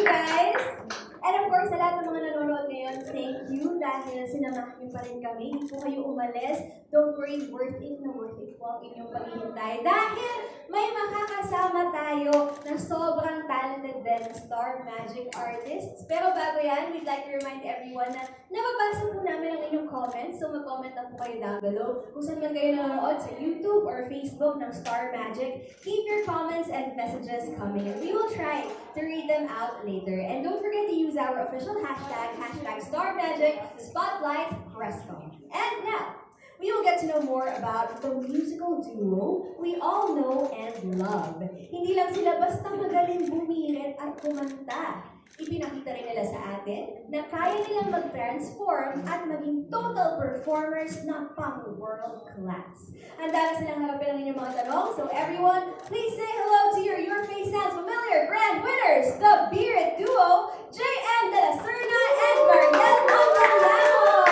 guys! And of course, sa lahat ng mga nanonood ngayon, thank you dahil sinamahan niyo pa rin kami. Hindi po kayo umalis. Don't worry, worth it na worth it po ang inyong paghihintay. Dahil may makakasama tayo na sobrang talented din na Star Magic artists. Pero bago yan, we'd like to remind everyone na nababasa po namin ang inyong comments. So mag-comment lang po kayo down below. Kung saan man kayo nanonood sa YouTube or Facebook ng Star Magic, keep your comments and messages coming. And we will try to read them out later. And don't forget to use our official hashtag, #StarMagicSpotlightFresco. And now, we will get to know more about the musical duo we all know and love. Hindi lang sila basta magaling bumirit at kumanta. Ipinakita rin nila sa atin na kaya nilang mag-transform at maging total performers na pang-world class. Handa na silang harapin ang inyong mga tanong. So everyone, please say hello to your face sounds familiar grand winners, the Birit Duo, JM De La Serna and Mariel Montalano!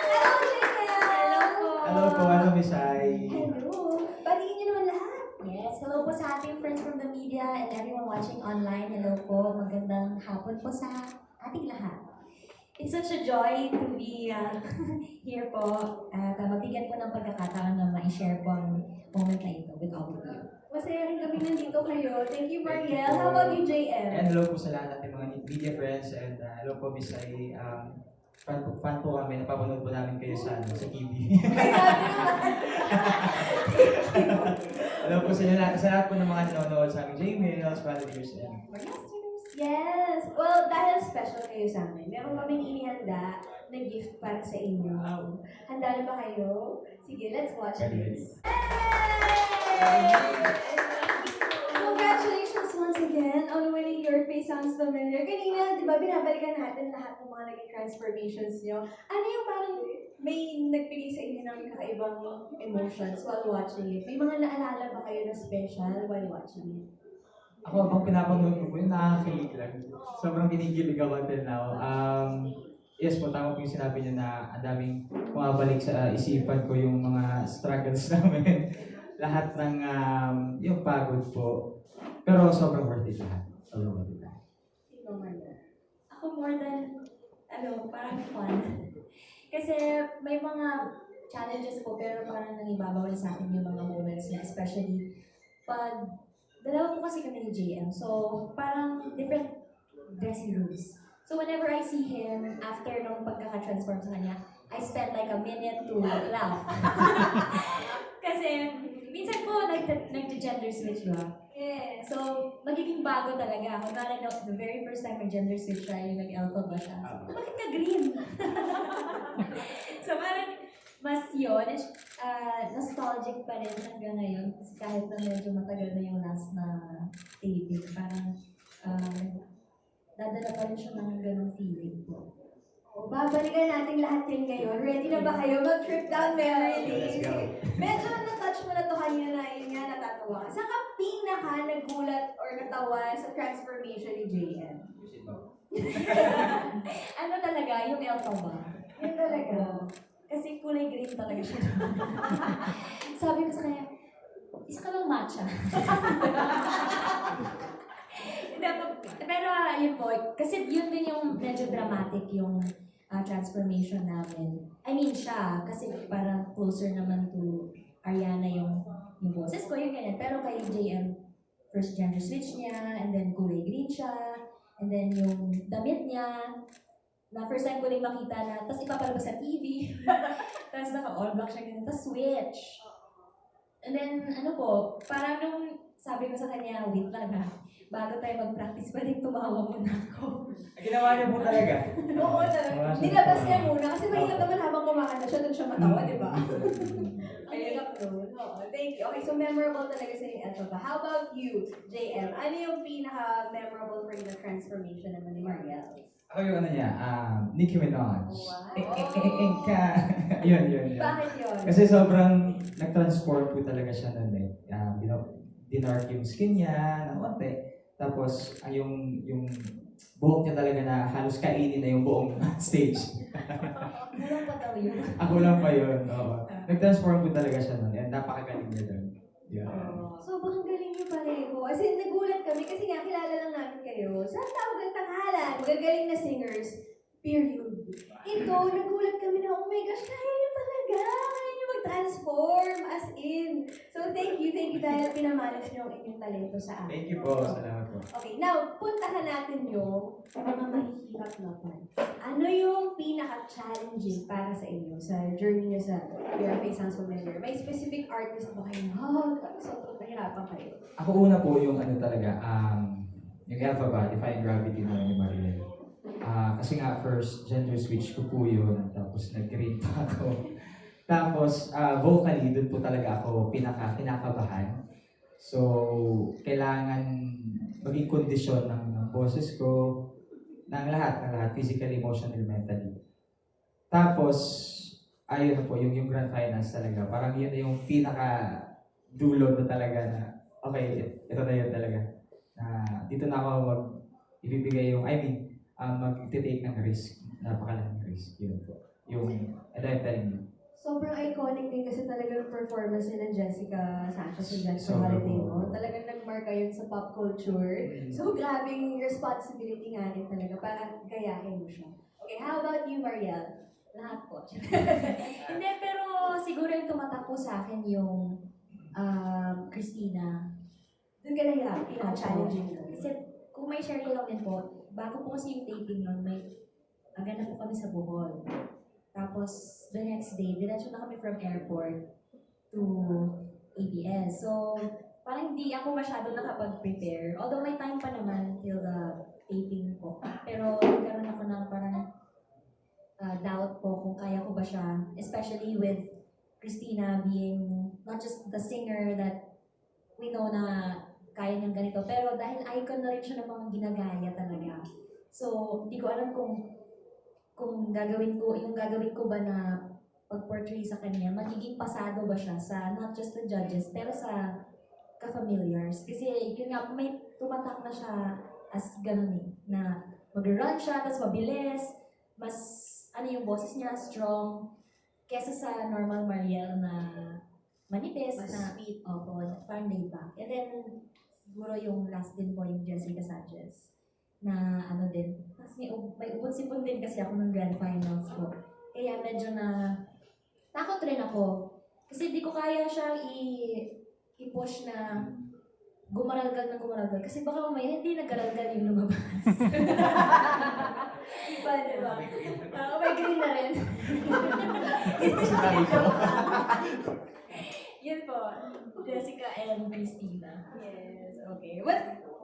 Hello, JM! Hello po, hello Miss Ai. Hello! Batiin niyo naman lahat. Yes, hello po sa ating friends from the media and everyone watching online. Hello po, magandang hapon po sa ating lahat. It's such a joy to be here po at mabigyan po ng pagkakataon na ma-share po ang moment na ito with all of you. Masaya rin kami nandito kayo. Thank you, Mariel. How about you, JM? And hello po sa lahat natin mga media friends and hello po Miss Ai. Fan po kami, napapanood po namin kayo sa TV. Hello po sa lahat po ng mga nanonood sa aming J-Mails, Volunteers, and Yes! Well, dahil special kayo sa amin, meron kaming inihanda na gift para sa inyo. Handa na ba kayo? Sige, let's watch this. Congratulations once again on winning Your Face Sounds Familiar. Kanina, di ba, binabalikan natin lahat ng mga naging transformations nyo. Ano yung parang may nagbigay sa inyo ng kakaibang emotions while watching it? May mga naalala ba kayo na special while watching it? ako habang pinapanood ko po yun, nakakakilig lang. Sobrang kinikilig ako until now. Yes po, tama po yung sinabi niyo na ang daming bumabalik sa isipan ko yung mga struggles namin. Lahat ng yung pagod po. Pero sobrang worth it lahat. Sobrang worth it lahat. Ako more than, parang fun. Kasi may mga challenges po pero parang nangibabaw sa akin yung mga moments niya, especially pag dalawa po kasi kami ni JM, so parang different dressing rooms. So whenever I see him, after nung pagkaka-transform sa kanya, I spend like a minute to laugh. Kasi minsan po nag-gender switch ba? Yeah. So magiging bago talaga. Kunwari the very first time nag-gender switch siya, yung nag-alpha ba siya? So, bakit ka green? So parang mas yun, nostalgic pa rin hanggang ngayon. Kasi kahit na medyo matagal na yung last na taping, parang dadala pa rin siya ng ganong feeling po. Babalikan natin lahat yun ngayon. Ready na ba kayo mag-trip down memory Let's lane? go. Medyo na-touch mo na to kanina na yun nga natatawa ka. Saan ka pinaka nagulat or natawa sa transformation ni JM? Ano talaga, yung alpha ba? Yun talaga. Kasi kulay green talaga siya. Sabi ko sa kanya, isa ka lang matcha. Pero yun po, kasi yun din yung medyo dramatic yung transformation namin. I mean siya, kasi parang closer naman to Ariana yung boses ko, yung ganyan. Pero kay JM, first gender switch niya, and then kulay green siya, and then yung damit niya, na first time ko lang makita na, tapos ipapalabas sa TV, tapos naka-all black siya ganyan, tapos switch. And then, parang nung sabi ko sa kanya, wait lang ha, bago tayo mag-practice, pwedeng tumawa muna ako. Ginawa niya po talaga. Oo, talaga. Nilabas niya muna kasi mahirap naman habang kumakanta siya, doon siya matawa, di ba? Ang hirap nun. Oo, thank you. Okay, so memorable talaga sa yung Elsa ba? How about you, JM? Ano yung pinaka-memorable for you na transformation naman ni Mariel? Ako yung niya, Nicki Minaj. Wow. Yun. Bakit yun? Kasi sobrang nag-transform po talaga siya nun eh. Dinark yung skin niya, ng konti. Tapos, yung buhok niya talaga na halos kainin na yung buong stage. Kulang pa daw yun. Ako lang pa yun, oo. Nag-transform po talaga siya nun. And napakagaling niya dun. Yeah. Sobrang galing niyo pareho. As in, nagulat kami kasi nga kilala lang namin kayo. Saan tawag magagaling na singers, period. Ito, nagulat kami na, oh my gosh, kaya niyo talaga. Kaya niyo mag-transform, as in. So, thank you dahil pinamalas niyo ang inyong talento sa akin. Thank you po. Salamat po. Okay, now, puntahan natin yung mga mahihirap na parts. Ano yung pinaka-challenging para sa inyo sa journey niyo sa PRFA Sounds Familiar? May specific artist ba kayo na, sobrang nahirapan kayo? Ako una po yung ano talaga, yung Alpha Defying Gravity na ni Mariel. Kasi nga first, gender switch ko po yun, tapos nag-grade pa ako. Tapos, vocally, doon po talaga ako kinakabahan. So, kailangan maging kondisyon ng boses ko, ng lahat, physically, emotionally, mentally. Tapos, ayun na po, yung grand finals talaga. Parang yun na yung pinaka-dulo na talaga na, okay, ito na yun talaga. Dito na ako ibibigay yung, mag-take ng risk. Napakalaking risk. Yun po. Yung, and I'm telling you. Sobrang iconic din kasi talaga yung performance ni Jessica Sanchez and Jessica Sobrang Valentino. Talagang nagmarka yun sa pop culture. So, grabing responsibility nga din talaga para gayahin mo siya. Okay, how about you, Mariel? Lahat po. Hindi, pero siguro yung tumatak po sa akin yung Christina. Doon ka nahirap, pinaka-challenging ka. Kasi kung may share ko lang din po, bago po kasi yung taping nun, agad na po kami sa Bohol. Tapos, the next day, diretso na kami from airport to ABS. So, parang hindi ako masyado nakapag-prepare. Although may time pa naman till the taping po. Pero nagkaroon ako ng parang doubt po kung kaya ko ba siya. Especially with Christina being not just the singer that we know na kaya niyang ganito. Pero dahil icon na rin siya ng mga ginagaya talaga. So, hindi ko alam kung gagawin ko ba na pag-portray sa kanya, magiging pasado ba siya sa not just the judges, pero sa ka-familiars. Kasi yun nga, may tumatak na siya as ganun eh, na mag-run siya, tapos mabilis, mas, yung boses niya, strong, kesa sa normal Mariel na manipis, Mas na sweet. Opo, parang laid back. And then, siguro yung last din po, yung Jessica Sanchez, na din, tapos may ubod-sipon din kasi ako ng grand finals ko. Kaya medyo na takot rin ako. Kasi di ko kaya siyang i-push na gumaralgal. Kasi baka mamaya hindi nagkaralgal yung lumabas. Diba? May green na rin. Yun po, Jessica and Christina. Yes, okay. Well,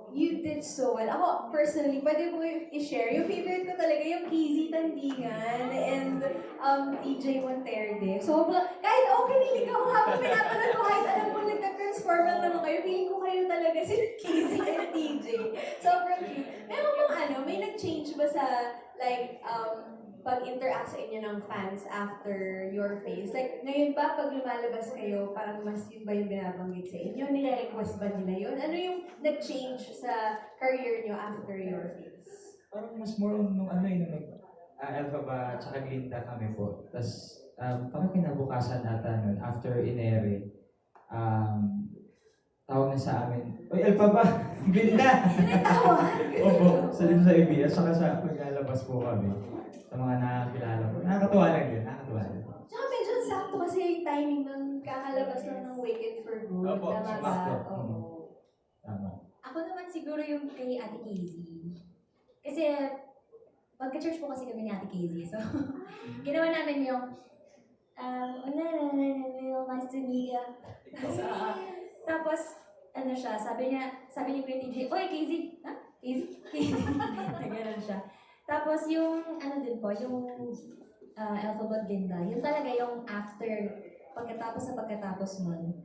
you did so well. Ako, personally, pwede mo i-share. Yung favorite ko talaga yung Kizzy Tandingan and TJ Monterde. So, kahit okay nilig ako habang pinapanood ko, kahit alam ko nagka-transform lang naman kayo, feeling ko kayo talaga si Kizzy and TJ. Sobrang cute. Meron bang may nag-change ba sa, like, pag-interact sa inyo ng fans after your face? Like, ngayon ba, pag lumalabas kayo, parang mas yun ba yung binabanggit sa inyo? Nire-request ba nila yun? Ano yung nag-change sa career nyo after your face? Parang mas more on nung Alpha ba, tsaka Glinda kami po. Tapos, parang kinabukasan ata nun, after Inere, tawag na sa amin, "Oy, Alpha ba? Glinda!" Tawag! Opo, sa din sa ABS, saka sa paglalabas po kami. Sa mga nakakilala ko. Nakakatuwa lang din, nakakatuwa lang. Tsaka medyo sakto kasi yung timing ng kakalabas lang ng Wicked for Good. Opo, Tama ba? sakto. Oo. Tama. Ako naman siguro yung kay Ate Casey. Kasi, magka-church po kasi kami ni Ate Casey. So, ginawa namin yung, nice to meet you. Tapos, sabi ni Kuya TJ, "Oy, Casey!" Ha? Casey? Nagano'n siya. Tapos yung, din po, yung Alphabet Linda, yun talaga yung pagkatapos nun,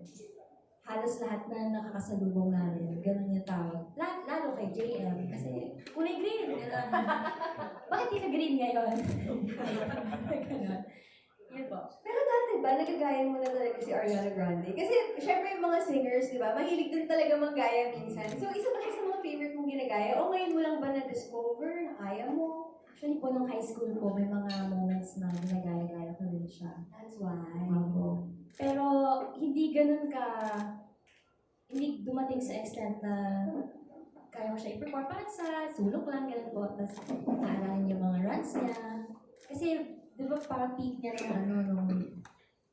halos lahat na nakakasalubong namin, ganun yung tawag. Lalo kay JM, kasi kulay green. Bakit di ka green ngayon? Ganun. Yun po. Pero dati ba, nagagaya mo na talaga si Ariana Grande? Kasi, syempre yung mga singers, di ba, mahilig din talaga manggaya minsan. So, isa ba siya sa mga favorite mong ginagaya? O ngayon mo lang ba na-discover na kaya mo? Actually po, nung high school po, may mga moments na ginagaya-gaya ko rin siya. That's why. Pero, hindi dumating sa extent na kaya ko siya i-perform. Parang sa sulok lang, ganun po. Tapos, naaralan yung mga runs niya. Kasi, di ba parang peak niya nung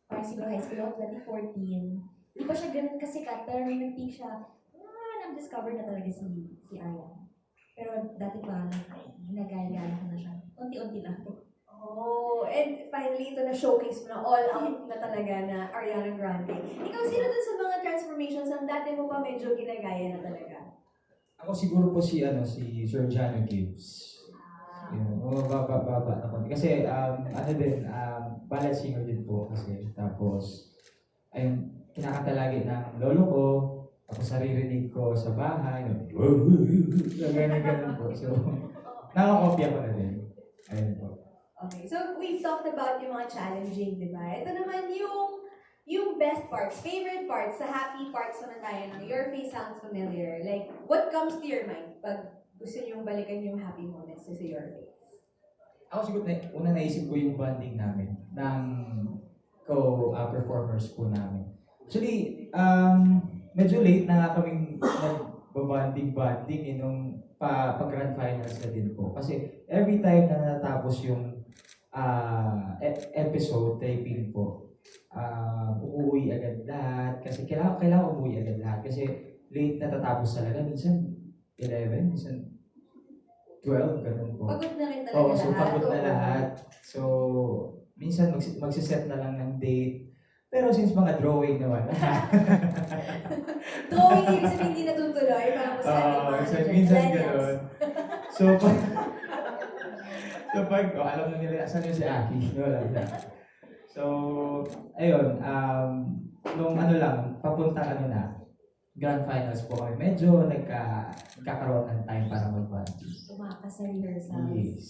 parang siguro high school ako, 2014. Di pa siya ganun kasikat, pero nung nag-peak siya, nag-discover na talaga si Arya. Pero dati pa, ginagaya-gaya ko na siya. Unti-unti lang. Oh, and finally, ito na showcase mo na all out na talaga na Ariana Grande. Ikaw, sino dun sa mga transformations ang dati mo pa medyo ginagaya na talaga? Ako siguro po si Sir Jano Gibbs. Yun, baba na konti. Kasi ballad singer din po kasi. Tapos, ayun, kinakanta lagi ng lolo ko. Tapos saririnig ko sa bahay. So, ganun po. So, nakakopya ko na din. Ayun po. Okay, so we've talked about yung mga challenging, di ba? Ito naman yung best parts, favorite parts, sa happy parts naman tayo ng Your Face Sounds Familiar. Like, what comes to your mind pag gusto niyong balikan yung happy moments sa Your Face? Ako siguro, una naisip ko yung bonding namin ng co-performers po namin. Actually, medyo late na nga kaming nagbabanding-banding nung pag-grand finals na din po. Kasi every time na natapos yung episode taping po, uuwi agad lahat. Kasi kailangan umuwi agad lahat. Kasi late natatapos talaga. Minsan 11, minsan 12, ganun po. Pagod na rin talaga Oo, so lahat. pagod na lahat. So, minsan magsiset na lang ng date. Pero since mga drawing naman. Drawing, ibig sabihin hindi natutuloy, parang mas So, minsan gano'n. So, alam na nila, asan yung si Aki? Wala na. So, ayun, nung papunta grand finals po kami. Medyo nagkakaroon ng time para mag-bonding. Tumakas sa rehearsals. Yes.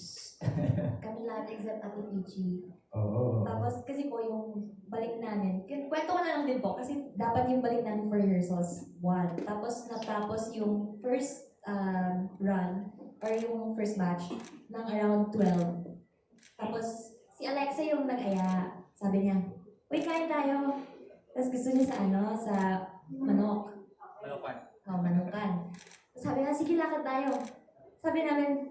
Kami lahat except Ate Peachy. Oo. Tapos kasi po yung balik namin, kwento ko na lang din po kasi dapat yung balik namin for rehearsals 1. Tapos natapos yung first run or yung first match ng around 12. Tapos si Alexa yung nag-aya. Sabi niya, "Uy, kain tayo." Tapos gusto niya sa manok. Manukan. Manukan. Sabi niya, "Sige, lakad tayo." Sabi namin,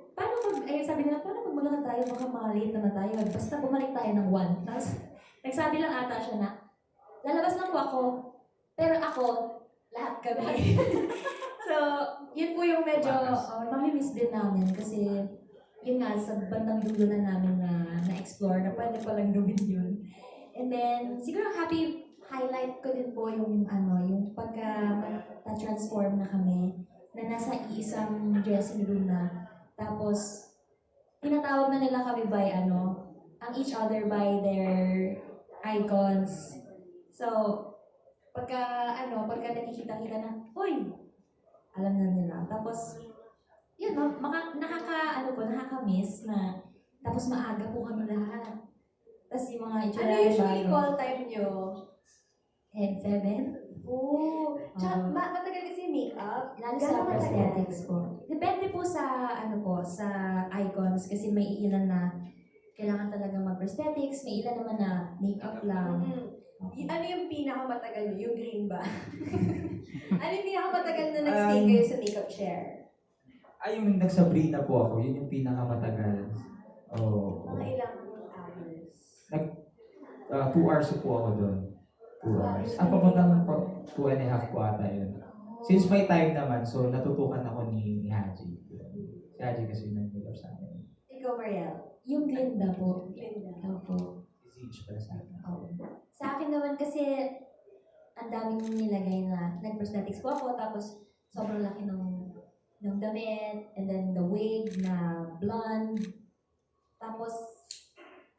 sabi nila, paano pag maglakad tayo, baka malate naman tayo. Basta bumalik tayo ng 1. Tapos, nagsabi lang ata siya na, lalabas lang po ako, pero ako, lahat kami. So, yun po yung medyo, mamimiss din namin kasi, yun nga, sa bandang dulo na namin na-explore na pwede palang gawin yun. And then, siguro happy highlight ko din po yung pagka-transform na kami, na nasa isang dressing room na. Tapos, tinatawag na nila kami by ang each other by their icons. So, pagka nakikita-kita na, "Uy!" Alam na nila. Tapos, yun, nakaka-miss na, tapos maaga po kami lahat. Tapos yung mga itsura Ano usually call time nyo? 7. Oo. Tsaka, matagal kasi makeup. Lalo sa Gano'n prosthetics po. Depende po sa sa icons kasi may ilan na kailangan talaga mag-prosthetics, may ilan naman na makeup lang. Ano yung pinakamatagal nyo? Yung green ba? Ano yung pinakamatagal na nag-stay kayo sa makeup chair? Yung nagsabrina po ako, yun yung pinakamatagal. Mga ilang hours? 2 hours po ako doon. 2 hours. Papuntang 2.5 po ata yun. Since may time naman, so natutukan ako ni Haji. Si Haji kasi yung nag-makeup sa akin. Ikaw, Mariel? Yung Glinda po. Glinda. Opo. Si Zige pala sa akin. Sa akin naman kasi, ang daming nilagay na nag-prosthetics po ako, tapos sobrang laki ng damit, and then the wig na blonde. Tapos,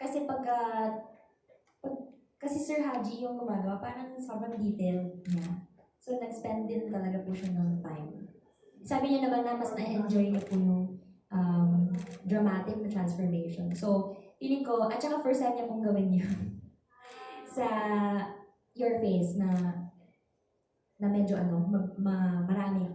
kasi kasi Sir Haji yung gumagawa, parang sobrang detailed niya. So, nag-spend din talaga po siya ng time. Sabi niya naman na mas na-enjoy niya po yung dramatic na transformation. So, feeling ko, at saka first time niya pong gawin yun sa Your Face na medyo marami,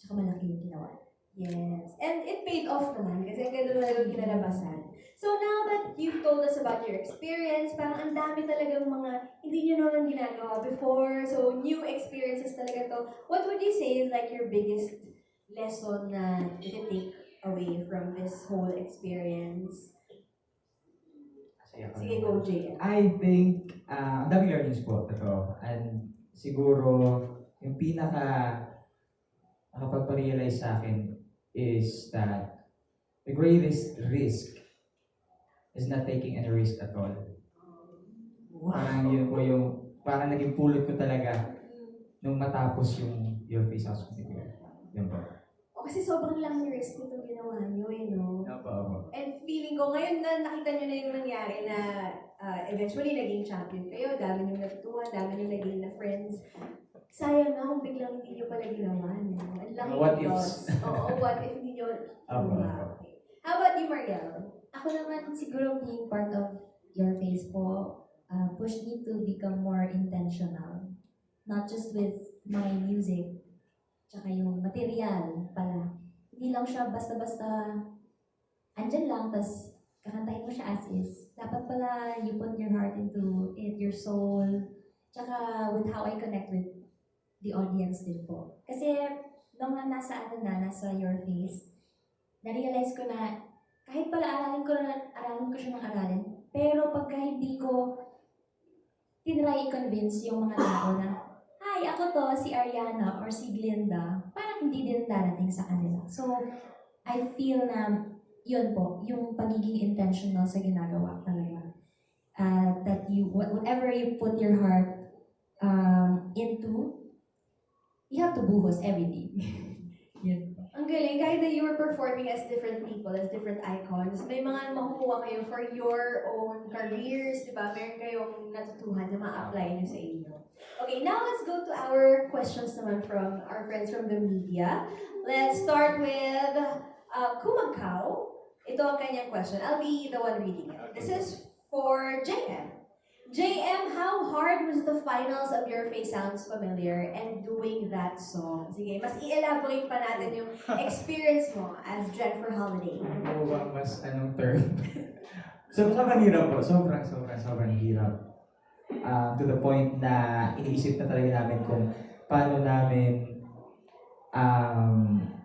tsaka malaki yung ginawa. Yes. And it paid off naman kasi ang ganda talaga yung kinalabasan. So now that you've told us about your experience, parang ang dami talagang mga hindi nyo naman ginagawa before. So new experiences talaga to. What would you say is like your biggest lesson na i-take away from this whole experience? Masaya ka Sige, naman. go, JM. I think, ang daming learnings po, totoo. And siguro, yung pinaka nakapagpa-realize sa akin is that the greatest risk is not taking any risk at all. Parang yun po yung, parang naging pulot ko talaga nung matapos yung Your Face House Video. Yun po. O, kasi sobrang lang risk nitong ginawa nyo, no? Opo. And feeling ko ngayon na nakita nyo na yung nangyari na eventually naging champion kayo, dami nyo natutuhan, dami nyo naging na friends. Sayang na kung biglang hindi nyo pala ginawa. No? Ang laki What ng ifs? loss. Oo, what if hindi nyo ginawa. Okay. How about you, Mariel? Ako naman siguro being part of Your Face po, pushed me to become more intentional. Not just with my music, tsaka yung material pala. Hindi lang siya basta-basta andyan lang, tas kakantahin mo siya as is. Dapat pala you put your heart into it, your soul, tsaka with how I connect with the audience din po. Kasi nung nasa Your Face, na-realize ko na kahit pala aralin ko siya ng aralin, pero pagka hindi ko tinry i-convince yung mga tao na, hi, ako to, si Ariana or si Glinda, parang hindi din darating sa kanila. So, I feel na yun po, yung pagiging intentional sa ginagawa talaga. That you, whatever you put your heart into, you have to buhos every day. Yun po. Ang galing, kahit na you were performing as different people, as different icons, may mga makukuha kayo for your own careers, di ba? Meron kayong natutuhan na ma-apply nyo sa inyo. Okay, now let's go to our questions naman from our friends from the media. Let's start with Kumagkaw. Ito ang kanyang question. I'll be the one reading it. This is for JM. JM, how hard was the finals of Your Face Sounds Familiar and doing that song? Sige, mas i-elaborate pa natin yung experience mo as Jennifer Holiday. Ano ba mas anong term? Sobrang hirap po. Sobrang hirap. To the point na iniisip na talaga namin kung paano namin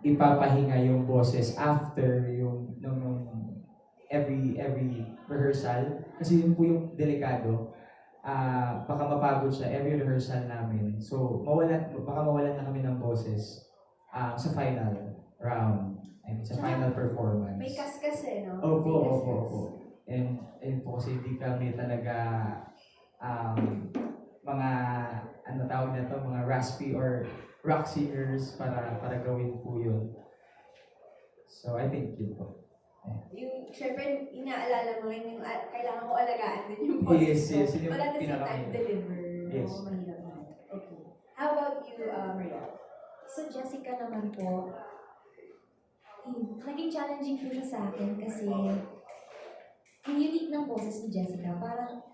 ipapahinga yung boses after yung every rehearsal. Kasi yun po yung delikado. Baka mapagod siya every rehearsal namin. So, baka mawalan na kami ng boses sa final round. I mean, sa final performance. May kaskas eh, no? Opo. And po kasi hindi kami talaga mga tawag na to, mga raspy or rock singers para gawin po yun. So, I think yun po. Yung, syempre, inaalala mo rin yung kailangan ko alagaan din yung boses ko. Yes, yun yung But at the same time, pinakamahirap. deliver. Yes. No? Mahirap na. Okay. How about you, Maria? Sa Jessica naman po, naging challenging po siya sa akin kasi ang unique ng boses ni Jessica, parang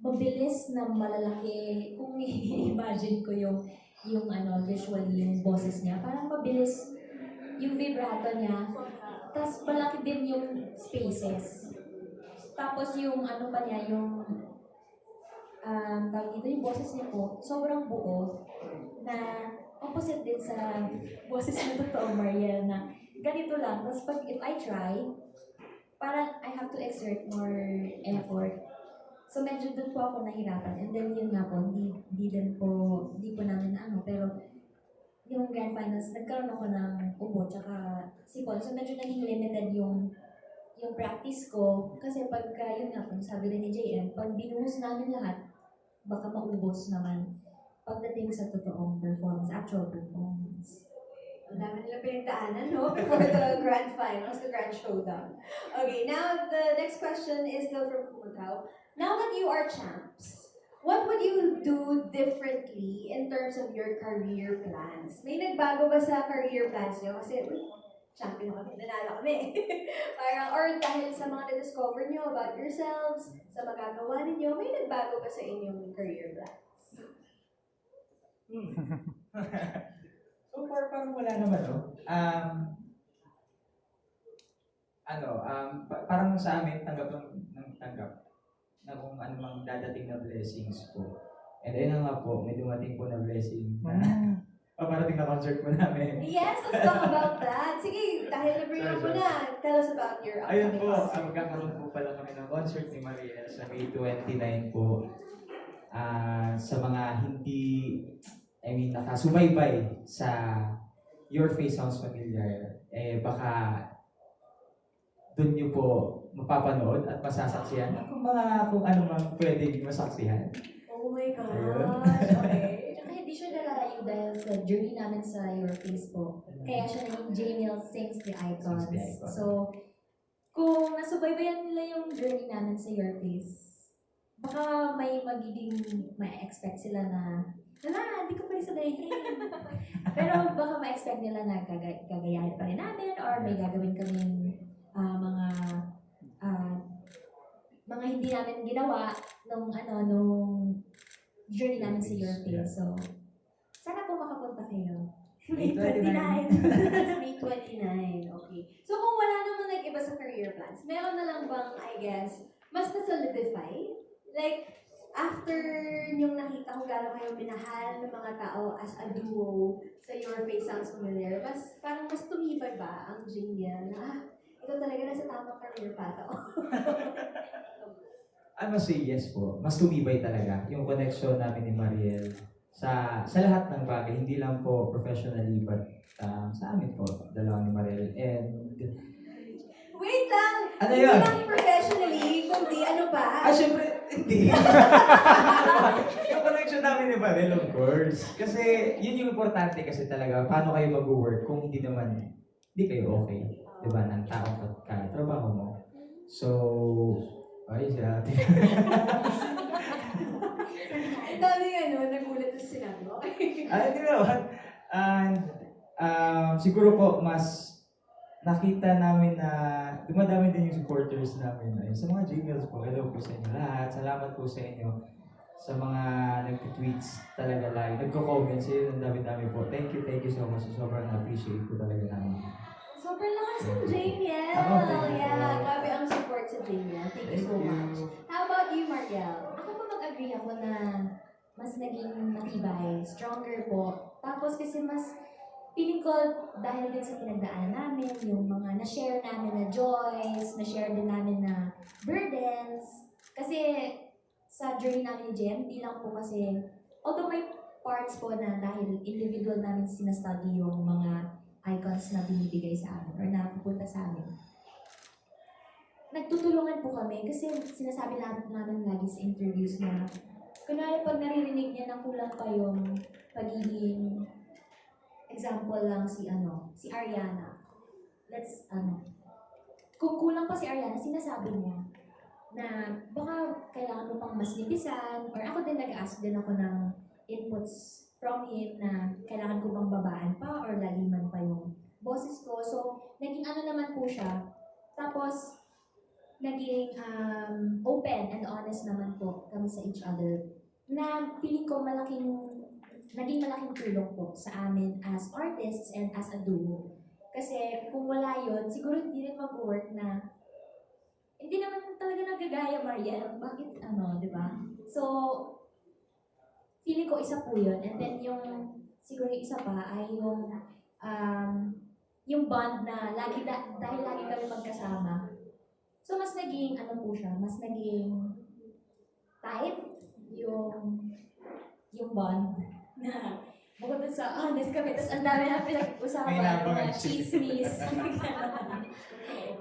mabilis na malalaki. Kung i-imagine ko yung visually yung boses niya, parang mabilis yung vibrato niya. Tapos malaki din yung spaces. Tapos yung pa niya, yung tawag dito, yung boses niya po, sobrang buo na opposite din sa boses na totoo, Mariel, na ganito lang. Tapos if I try, parang I have to exert more effort. So medyo doon po ako nahirapan. And then yun nga po, hindi po namin pero yung grand finals, nagkaroon ako ng ubo tsaka sipon. So medyo naging limited yung practice ko. Kasi pagka yun nga po, sabi rin ni JM, pag binuhos namin lahat, baka maubos naman pagdating sa totoong performance, actual performance. Ang dami nila pinagdaanan, no? Before the grand finals, the grand showdown. Okay, now the next question is still from Kumagkaw. Now that you are champs, what would you do differently in terms of your career plans? May nagbago ba sa career plans niyo? Kasi, champion kami, nanalo kami. Parang, or dahil sa mga na-discover niyo about yourselves, sa magagawa ninyo, may nagbago ba sa inyong career plans? So far, parang wala naman, no? Parang sa amin, tanggap na kung ano mang dadating na blessings po. And ayun na nga po, may dumating po na blessing na paparating na concert po namin. Yes, let's talk about that. Sige, dahil na-bring up mo na, tell us about your Ayun upcoming po, concert. magkakaroon po pala kami ng concert ni Mariel sa May 29 po. Sa mga hindi, nakasubaybay sa Your Face Sounds Familiar, baka doon nyo po mapapanood at masasaksihan kung ano man pwede masaksihan. Oh my gosh, Ayun. okay. Tsaka hindi siya nalalayo dahil sa journey namin sa Your Facebook. Kaya siya naging Jamiel Sings the Icons. Sings the Icons. So, kung nasubaybayan nila yung journey namin sa Your Face, baka may ma-expect sila na, hindi ko pa rin sabihin. Pero baka ma-expect nila na gagayahin pa rin namin or may gagawin kaming mga hindi namin ginawa nung journey namin sa Your Face. So, sana po makapunta kayo. May 29. May 29, okay. So kung wala namang nag-iba sa career plans, meron na lang bang, I guess, mas na-solidify? Like, after yung nakita kung gano'n kayo minahal ng mga tao as a duo sa Your Face Sounds Familiar, parang mas tumibay ba ang Jamiel na, ito talaga nasa tamang career path ako. I must say yes po. Mas tumibay talaga yung connection namin ni Mariel sa lahat ng bagay. Hindi lang po professionally, but sa amin po, dalawa ni Mariel. And Wait lang! Ano Hindi yun? lang professionally, kundi ano pa? syempre, hindi. Yung connection namin ni Mariel, of course. Kasi yun yung importante kasi talaga. Paano kayo mag-work kung hindi kayo okay. Diba? Ng taong trabaho mo. So, ay, siya. Ang dami nagulat na sinabi mo. Hindi naman. And, siguro po, mas nakita namin na dumadami din yung supporters namin. Ayun, sa mga Gmails po, hello po sa inyo lahat. Salamat po sa inyo. Sa mga nag-tweets talaga like, nagko-comments, yun, ang dami-dami po. Thank you so much. Sobrang appreciate po talaga namin. Sobrang lakas ng Jamiel. Ako, thank you. Yeah, grabe ang support sa Jamiel. Thank you so much. How about you, Mariel? Ako po mag-agree ako na mas naging matibay, stronger po. Tapos kasi mas feeling ko dahil din sa pinagdaanan namin, yung mga na-share namin na joys, na-share din namin na burdens. Kasi sa journey namin ni Jem, di lang po kasi, although may parts po na dahil individual namin sinastudy yung mga icons na binibigay sa amin or napupunta sa amin. Nagtutulungan po kami kasi sinasabi namin lagi sa interviews na kunwari pag naririnig niya na kulang pa yung pagiging example lang si Ariana. Kung kulang pa si Ariana, sinasabi niya na baka kailangan mo pang mas nipisan or ako din nag-ask din ako ng inputs from him na kailangan ko bang babaan pa or laliman pa yung boses ko. So, naging naman po siya. Tapos, naging open and honest naman po kami sa each other. Na feeling ko naging malaking tulong po sa amin as artists and as a duo. Kasi kung wala yun, siguro hindi rin mag-work na hindi naman talaga nagagaya, Mariel. Bakit di ba? So, feeling ko isa po yun. And then siguro yung isa pa ay yung bond na dahil lagi kami magkasama. So, mas naging, po siya, mas naging tight yung bond na bukod dun sa honest kami, tapos ang dami na pinag-usapan, May nabangan mga chismis.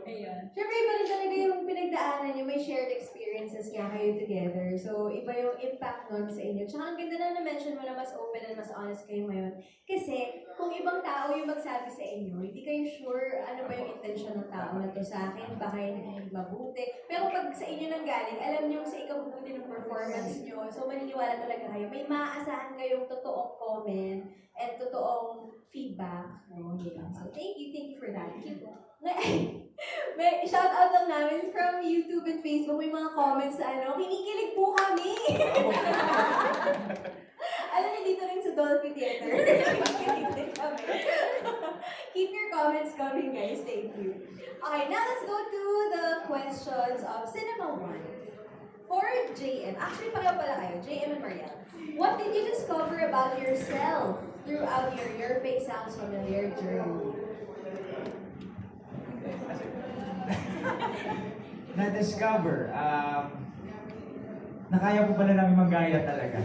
Ayun. Siyempre, iba rin talaga yung pinagdaanan niyo. May shared experiences nga kayo together. So, iba yung impact nun sa inyo. Tsaka ang ganda na na-mention mo na mas open and mas honest kayo ngayon. Kasi, kung ibang tao yung magsabi sa inyo, hindi kayo sure ano ba yung intention ng tao na to sa akin, baka yung mabuti. Pero pag sa inyo nang galing, alam niyo sa ikabubuti ng performance niyo. So, maniniwala talaga kayo. May maaasahan kayong totoong comment and totoong feedback. So, thank you for that. Keep may shout out lang namin from YouTube and Facebook. May mga comments sa kinikilig po kami. Alam niyo, dito rin sa Dolphy Theater. Kinikilig din kami. Keep your comments coming, guys. Thank you. Okay, now let's go to the questions of Cinema 1. For JM, actually pareho pala kayo, JM and Mariel. What did you discover about yourself throughout your face sounds familiar journey? Na-discover, na kaya po pala namin maggaya talaga.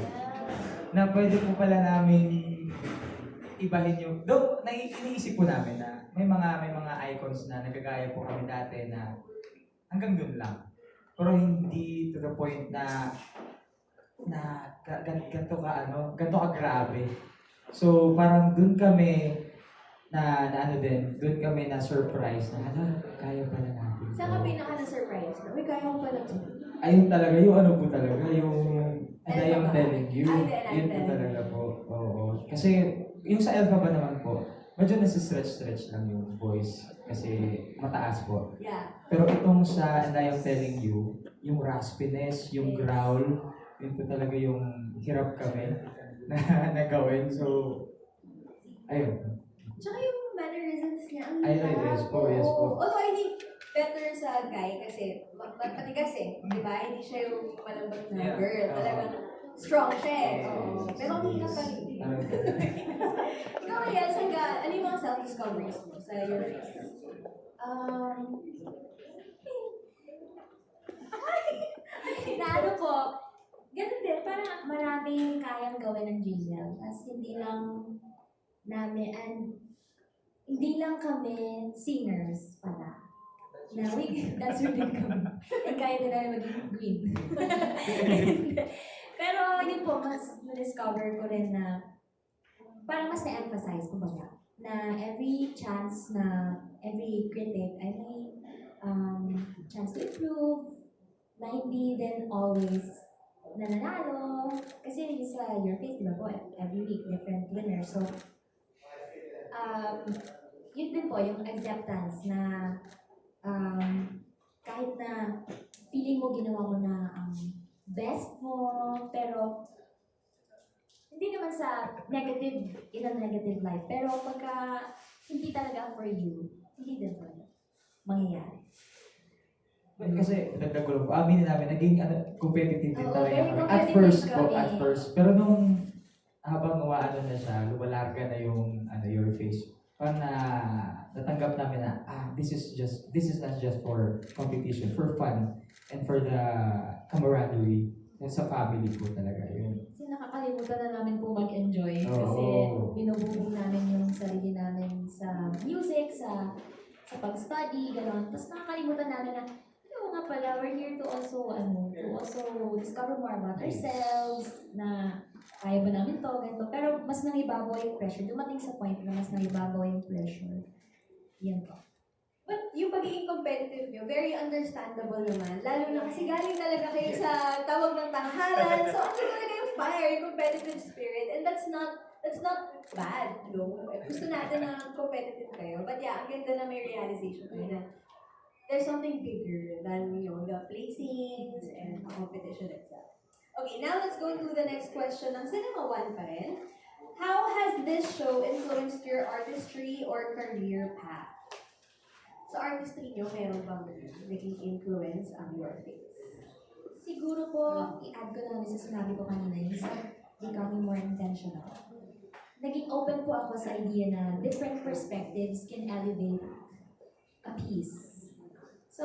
Na pwede po pala namin ibahin yung, though, iniisip po namin na may mga icons na nagagaya po kami dati na hanggang dun lang. Pero hindi to the point na ganito ka grabe. So parang dun kami na ano din, dun kami na surprise na kaya pala natin. Saan ka pinaka na-surprise na? Uy, kaya ko pala to. Ayun talaga, yung ano po talaga, yung and I am Elpha ba? telling you, Ay, hindi, yun po talaga po. Oo. Kasi yung sa Elpha ba naman po, medyo nasi-stretch lang yung voice kasi mataas po. Yeah. Pero itong sa And I am telling you, yung raspiness, yung growl, yun po talaga yung hirap kami na gawin. So, ayun. Tsaka yung mannerisms niya, ang Ay, yes po, yes po. Although I think better sa guy kasi matigas eh. Di ba? Hindi siya yung malambot na Yeah. girl. Talagang strong siya eh. Oo. Pero ang hirap pa rin. Ano? Ikaw kaya, ano yung mga self-discoveries mo sa your face? Na ano po, ganun din, parang maraming kayang gawin ng JL. Tapos hindi lang namin, and hindi lang kami singers pala. Na that's really kami. And kaya din namin maging green. Pero yun po, mas na-discover ko rin na parang mas na-emphasize, kumbaga, na every chance na every critic ay may chance to improve, na hindi din always nananalo. Kasi sa Your Face, di ba po, every week, different winners. So, yun din po, yung acceptance na kahit na feeling mo ginawa mo na ang best mo, pero hindi naman sa negative, in a negative light. Pero pagka hindi talaga for you, hindi din po mangyayari. Kasi dagdag ko lang po, aminin namin, naging competitive din Oo, talaga very kami. At competitive first po, kami. at first. Pero nung habang umaano na siya, lumalarga na yung Your Face. Parang natanggap namin na, this is not just for competition, for fun, and for the camaraderie. And sa family po talaga yun. Kasi nakakalimutan na namin po mag-enjoy. Oo. Kasi binububog namin yung sarili namin sa music, sa pag-study, gano'n. Tapos nakakalimutan namin na, nga pala, we're here to also discover more about ourselves, na kaya ba namin to, ganito. Pero mas nangibabaw yung pressure. Dumating sa point na mas nangibabaw yung pressure. Yan po. But yung pagiging competitive nyo, very understandable naman. Lalo na kasi galing talaga kayo sa tawag ng tanghalan. So, ano talaga yung fire, yung competitive spirit. And that's not bad, no? Gusto natin na competitive kayo. But yeah, ang ganda na may realization kayo na there's something bigger than, the placings and the competition itself. Okay, now let's go to the next question ng Cinema One pa rin. How has this show influenced your artistry or career path? Sa artistry nyo, meron bang naging influence ang Your Face? Siguro po, i-add ko na sa sinabi ko kanina, yung sa becoming more intentional. Naging open po ako sa idea na different perspectives can elevate a piece. So,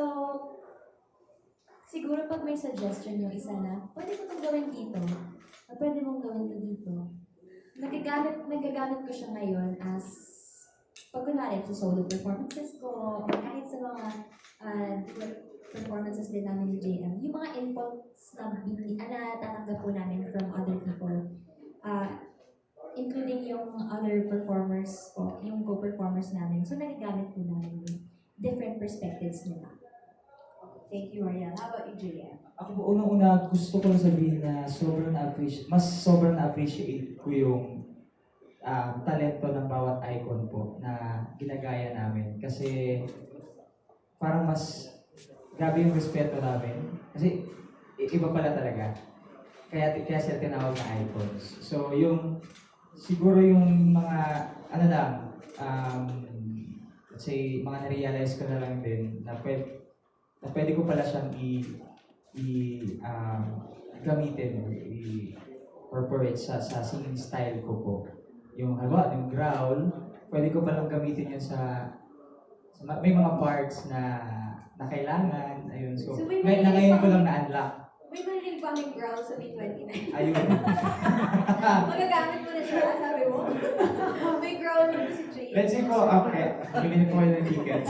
siguro pag may suggestion yung isa na, pwede mo itong gawin dito, o pwede mong gawin ito dito. Nagagamit ko siya ngayon as, pag kunwari sa solo performances ko, o kahit sa mga performances din namin ni JM, yung mga inputs na tatanggap po namin from other people, including yung other performers po, yung co-performers namin. So, nagagamit po namin yung different perspectives nila. Thank you, Mariel. How about you, JM? Ako po, unang-una, gusto ko lang sabihin na sobrang na-appreciate ko yung talento ng bawat icon po na ginagaya namin. Kasi parang mas grabe yung respeto namin. Kasi iba pala talaga. Kaya sila tinawag na icons. So siguro yung mga, let's say, mga na-realize ko na lang din na pwede ko pala siyang gamitin or i-incorporate sa singing style ko po. yung halimbawa, yung growl, pwede ko palang gamitin yun may mga parts na kailangan. Ayun, so, So, may ngayon, ngayon ko lang na-unlock. May marinig pa kaming growl sa B29. Ayun. Magagamit mo na siya, sabi mo. May growl na si Jay. Let's see po, okay. Bili po kayo ng ticket.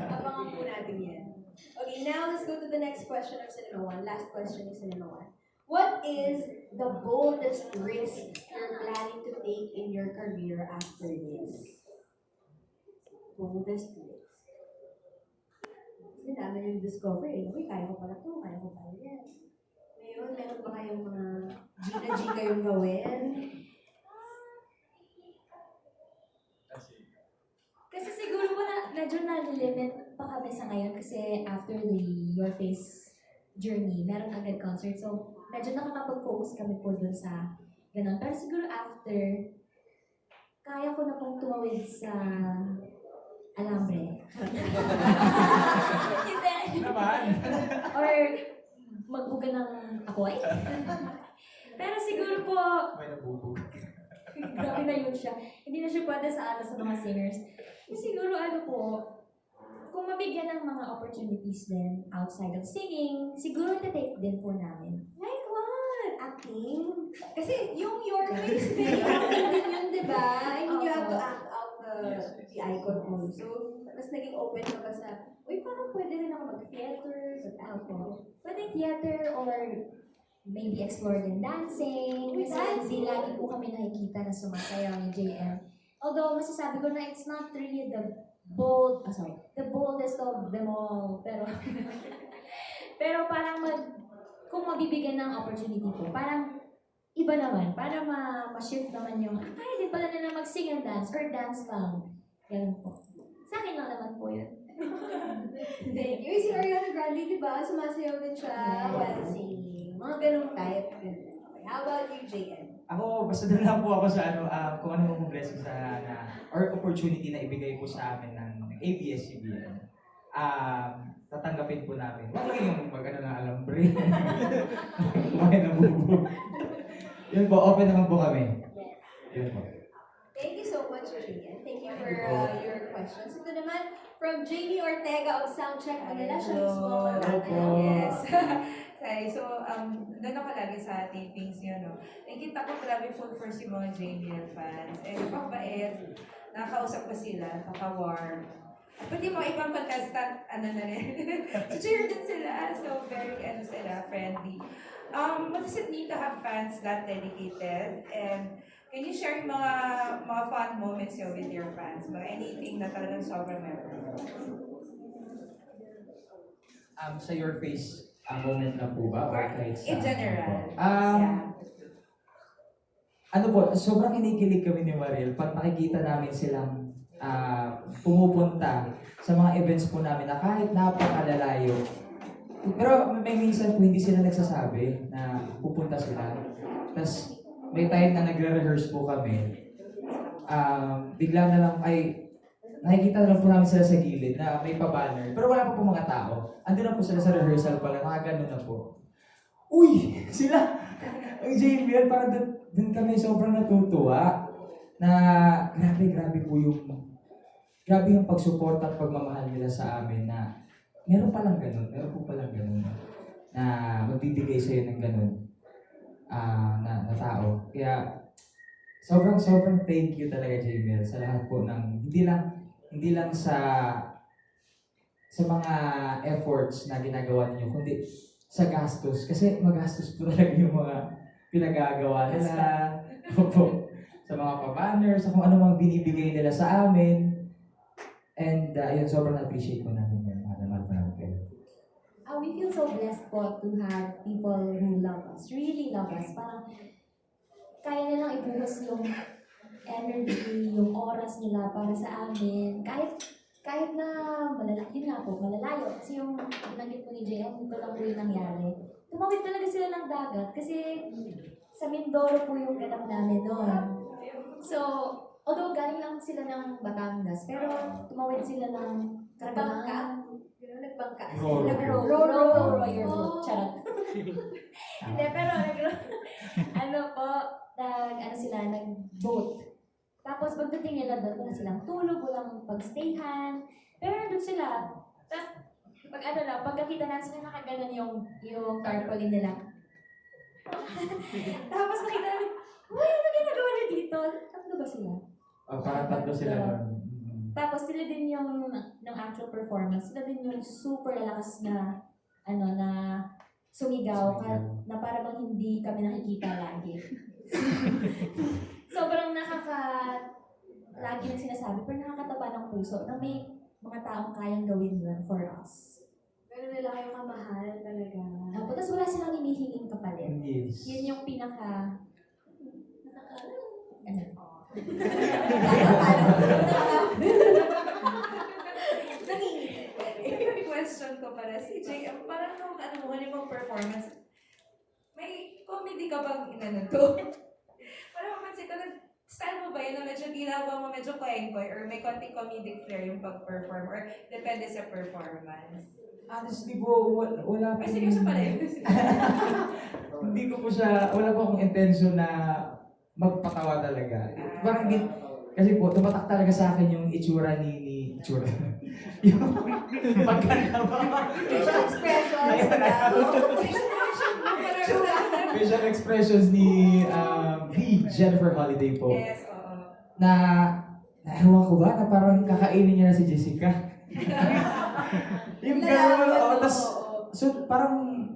Abangan po natin yan. Okay, now let's go to the next question of Cinema One. Last question is Cinema One. What is the boldest risk you're planning to take in your career after this? Boldest risk. Kasi dami yung discover eh. Okay, kaya ko pala to, kaya ko pala yan. Ngayon, meron ba kayong mga G na G kayong gawin? Kasi siguro po medyo na-limit pa kami sa ngayon kasi after the Your Face journey, meron agad concert. So, medyo nakakapag-focus kami po dun sa ganun. Pero siguro after, kaya ko na pong tumawid sa alambre. Hindi. Naman. Or magbuga ng apoy. Pero siguro po, May nabubog. grabe na yun siya. Hindi na siya pwede sa mga singers. Siguro po, kung mabigyan ng mga opportunities din outside of singing, siguro take din po namin. Like what? Acting? Kasi yung Your Face, very acting din yun, di ba? I mean, you have to act out the icon mo. So, mas naging open ka ba sa, uy, parang pwede rin ako mag-theater, mag-alcohol. Pwede theater or maybe explore din dancing. Uy, Kasi dancing. hindi lagi po kami nakikita na sumasayaw ni JM. Although, masasabi ko na it's not really the boldest of them all. Pero, pero parang kung mabibigyan ng opportunity po, parang iba naman, para ma-shift naman yung, kaya din pala nila mag-sing and dance or dance lang. Ganun po. Sa akin lang naman po yun. Thank you. Si Ariana Grande, di ba? Sumasayaw din siya Yes. while singing. Mga ganong type. Okay, how about you, JM? Ako, basta doon lang po ako sa kung ano mong blessing or opportunity na ibigay po sa amin ng ABS-CBN. Tatanggapin po namin. Wag lang yung mag-ano ng alambre. Kumain ng bubog. Yun po, open naman po kami. Yun po. Thank you so much, JM. Thank you for your questions. Ito naman, from Jamie Ortega of Soundcheck Manila. Siya mismo ang Hello po. Yes. Okay, so, doon ako lagi sa tapings niyo, no? Nakikita ko grabe full force yung mga JBL fans. Eh, mabait. Nakakausap ko sila, nakaka-warm. Pati yung mga ibang contestant, ano na rin. Cheer din sila. So, very, sila, friendly. What does it mean to have fans that dedicated? And can you share yung mga fun moments niyo with your fans? Anything na talagang sobrang memorable? Sa Your Face, moment na po ba? Or kahit sa... In general. Yeah. Ano po, sobrang kinikilig kami ni Mariel pag nakikita namin silang pumupunta sa mga events po namin na kahit napakalalayo. Pero may minsan po hindi sila nagsasabi na pupunta sila. Tapos may time na nagre-rehearse po kami. Bigla na lang nakikita na lang po namin sila sa gilid na may pa-banner. Pero wala pa po mga tao. Andun na po sila sa rehearsal pala, nakagano na po. Uy! Sila! Ang JBL, parang dun kami sobrang natutuwa na grabe po grabe yung pagsuporta at pagmamahal nila sa amin na meron po palang ganun na magbibigay sa'yo ng ganun na tao. Kaya sobrang thank you talaga, JBL, sa lahat po ng hindi lang sa mga efforts na ginagawa ninyo, kundi sa gastos. Kasi magastos po talaga yung mga pinagagawa nila. Opo. Sa mga pa-banners, sa kung ano mang binibigay nila sa amin. And yun, sobrang appreciate ko namin yun. Mahal po namin kayo. We feel so blessed po to have people who love us, really love us. Parang kaya nilang ibuhos yung energy, yung oras nila para sa amin. Kahit na malalayo. Kasi yung binanggit ko ni JM, ito lang po yung nangyari. Tumawid talaga sila ng dagat kasi sa Mindoro po yung ganap namin noon. So, although galing lang sila ng Batangas, pero tumawid sila ng Karabangka. Nagbangka. Row your boat. Charot. Hindi, pero nag-boat. pagdating nila doon, wala silang tulog, walang pagstayhan. Pero nandun sila. Tapos, pagkakita namin sila nakaganon yung tarpaulin nila. Tapos nakita namin, uy, ano ginagawa niyo dito? Tatlo ba sila? Parang tatlo sila nun. Tapos sila din yung, ng actual performance, sila din yung super lalakas na, na sumigaw, na para bang hindi kami nakikita lagi. Sobrang lagi na sinasabi, pero nakakataba ng puso na may mga taong kayang gawin yun for us. Ganun nila kayo kamahal talaga. Tapos wala silang hinihinging kapalit. Yes. Yun yung ano? May question ko para si JM. Parang nung halimang performance, may comedy ka bang inano to? Parang mapansin ko na style mo ba yun na medyo ginagawa mo medyo koy-koy or may konting comedic flair yung pag-perform or depende sa performance? Honestly po, wala po. Ay, seryoso pala yun. Hindi ko po siya, wala po akong intention na magpatawa talaga. Parang kasi po, tumatak talaga sa akin yung itsura ni itsura. Yung pagkakaba. Facial expressions. Facial expressions ni Jennifer Holiday po. Yes, oo. Na, ewan ko ba, na parang kakainin niya na si Jessica. Yung gano'n, so parang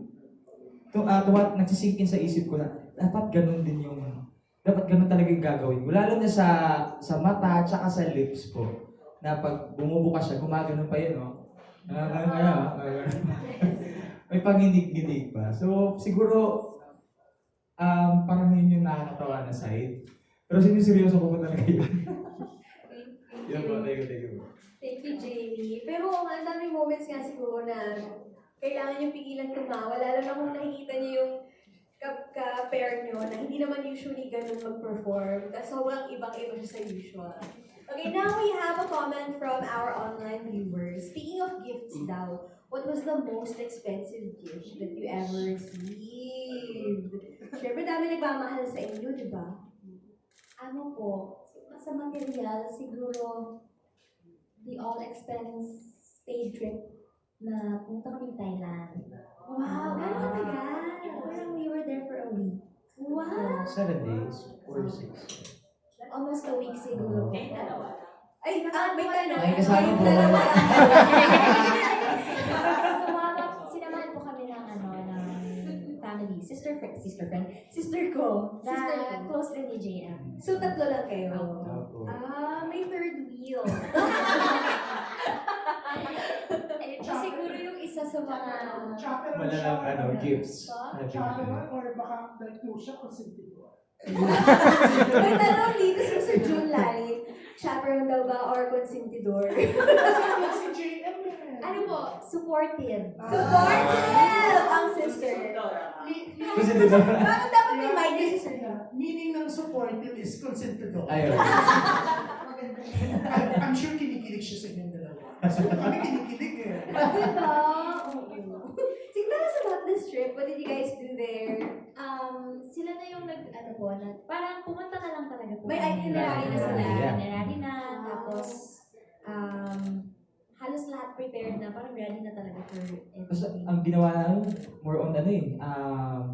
nagsisinkin sa isip ko na dapat ganun din dapat ganun talaga yung gagawin mo. Lalo na sa mata, tsaka sa lips po. Na pag bumubukas siya, gumagano pa yun, no? May panginig-ginig pa. So, siguro, parang yun yung nakakatawa na side. Pero siniseryoso ko po talaga yun. Yun po, thank you. Thank you, Jamie. Pero ang daming moments nga siguro na kailangan yung pigilan tumawa, lalo na kung nakikita niyo yung ka-pair nyo na hindi naman usually ganun mag-perform. Tapos sobrang ibang-iba siya sa usual. Okay, now we have a comment from our online viewers. Speaking of gifts daw, what was the most expensive gift that you ever received? Siyempre, dami nagmamahal sa inyo, di ba? Ano po, sa material, siguro, the all-expense paid trip na punta kami Thailand. Wow, gano'n katagal? Parang we were there for a week. Wow! 7 days or 6. Almost a week siguro. Ay, may tanong. Ay, kasama po. Sinamahan po kami ng family, sister ko, na close rin ni JM. So, tatlo lang kayo? Opo. May third wheel. Ito siguro yung isa sa mga... Malalang gifts. Chaperone or baka nag-tour siya kung sintilo. May tanong dito sa Sir June Lalit, chaperone daw ba or consentidor? Si JM eh. Ano po? Supportive. Supportive! Ang sister. Kasi dito. Bakit dapat may mic yung sister? Meaning ng supportive is consentidor. Ayun. I'm sure kinikilig siya sa inyong dalawa. So kami kinikilig eh. Diba? Sige, tell us about this trip. What did you guys do there? Sila na yung parang pumunta na lang talaga po. May itinerary na sila. Yeah. Itinerary na, tapos, halos lahat prepared na, parang ready na talaga for Basta everything. ang ginawa namin, more on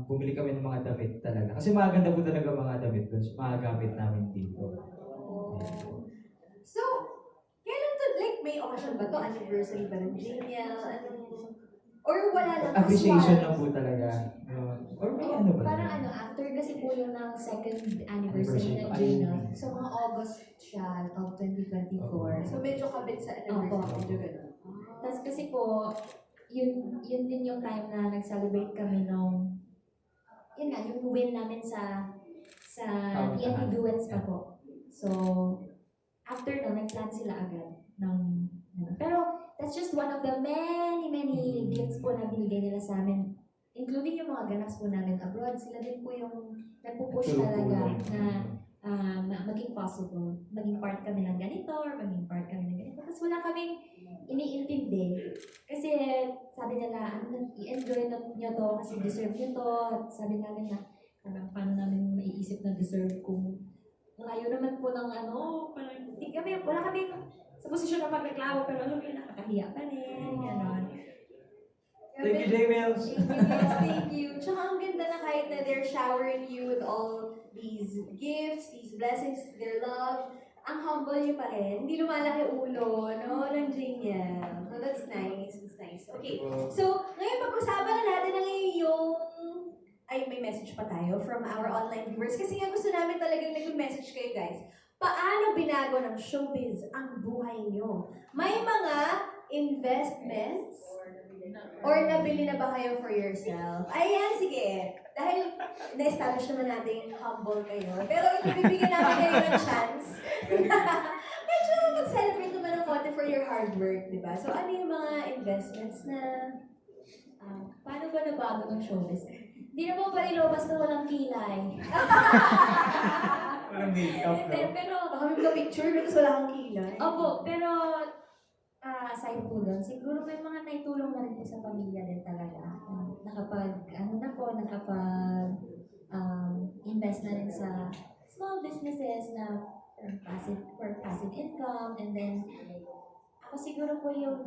bumili kami ng mga damit talaga. Kasi maganda po talaga mga damit doon, mga gamit namin dito. So, kailan to, may occasion ba to? Anniversary ba ng Genial? Or wala lang? Appreciation casual? lang po talaga. Or may ano ba? Parang after kasi po yun ng second Anniversary. anniversary ng Genial. So, mga August siya of 2024. So, medyo kabit sa anniversary. Opo. Medyo ganun. Tapos kasi po, yun din yung time na nag-celebrate kami nung, yun nga, yung win namin sa TNT Duets pa po. So, after no, nag-plan sila agad ng, pero that's just one of the many gifts po na binigay nila sa amin. Including yung mga ganaps po namin abroad. Sila din po yung nagpupush talaga na maging possible. Maging part kami ng ganito or maging part kami ng ganito. Tapos wala kaming iniintindi. Kasi sabi nila, i-enjoy nyo to kasi deserve nyo to. At sabi namin na, paano namin maiisip na deserve kung layo naman po ng parang hindi kami, wala kami sa posisyon na magreklamo, pero alam mo yun, nakakahiya pa rin, gano'n. Thank you, J-Mills. Thank you, guys. Thank you. Tsaka ang ganda na kahit na they're showering you with all these gifts, these blessings, their love, ang humble niyo pa rin. Hindi lumalaki ulo, no? Ng Janiel. So that's nice. That's nice. Okay. So, ngayon pag-usapan na natin ang yung... Ay, may message pa tayo from our online viewers. Kasi nga gusto namin talagang nag-message kayo, guys. Paano binago ng showbiz ang buhay niyo? May mga investments or nabili na ba kayo for yourself? Ayan, sige. Dahil na-establish naman natin humble kayo. Pero ibibigyan namin kayo ng chance. Medyo mag-celebrate naman ng konti for your hard work, di ba? So, ano yung mga investments na... Paano ba nabago ng showbiz? Hindi na po palilo, basta walang kilay. Walang makeup, Hindi, no? pero, Baka may ka-picture because wala kang kilay. opo, pero, aside po doon, siguro may mga naitulong na rin po sa pamilya din talaga. Invest na rin sa small businesses na for passive income, and then, ako siguro po yung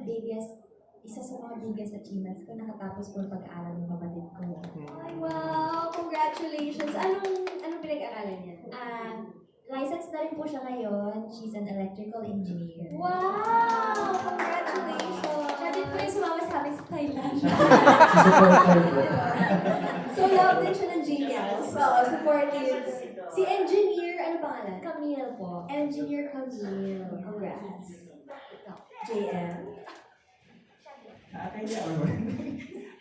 isa sa mga biggest achievements ko, nakatapos po ang pag-aaral ng kapatid ko. Ay, wow! Congratulations! Anong pinag-aralan niya? Licensed na rin po siya ngayon. She's an electrical engineer. Wow! Congratulations! Siya din po yung sumama sa amin sa Thailand. So, love din siya ng genius. So, supportive. Si Engineer, ano pangalan? Camille po. Engineer Camille. Congrats. JM. Kaya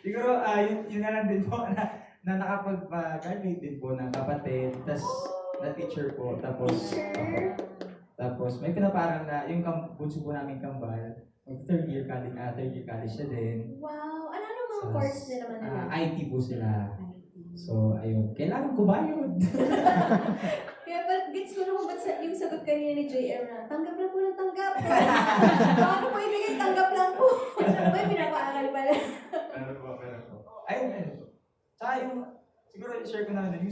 siguro, yun na lang din po na nakapag-graduate din po ng kapatid, tas na-teacher po, tapos may pinaparang na yung bunso po namin kambal, third year college siya din. Wow! Ano mga So, course na naman nila? IT po sila. So, ayun, kailangan ko bayad. Kaya gets ko na kung ba't yung sagot kanina ni JM na, tanggap lang po ng tanggap. Paano po ibigay? Tanggap lang po. May pinapaaral pala. Pero po. Ayun po. Tsaka yung, siguro share ko na rin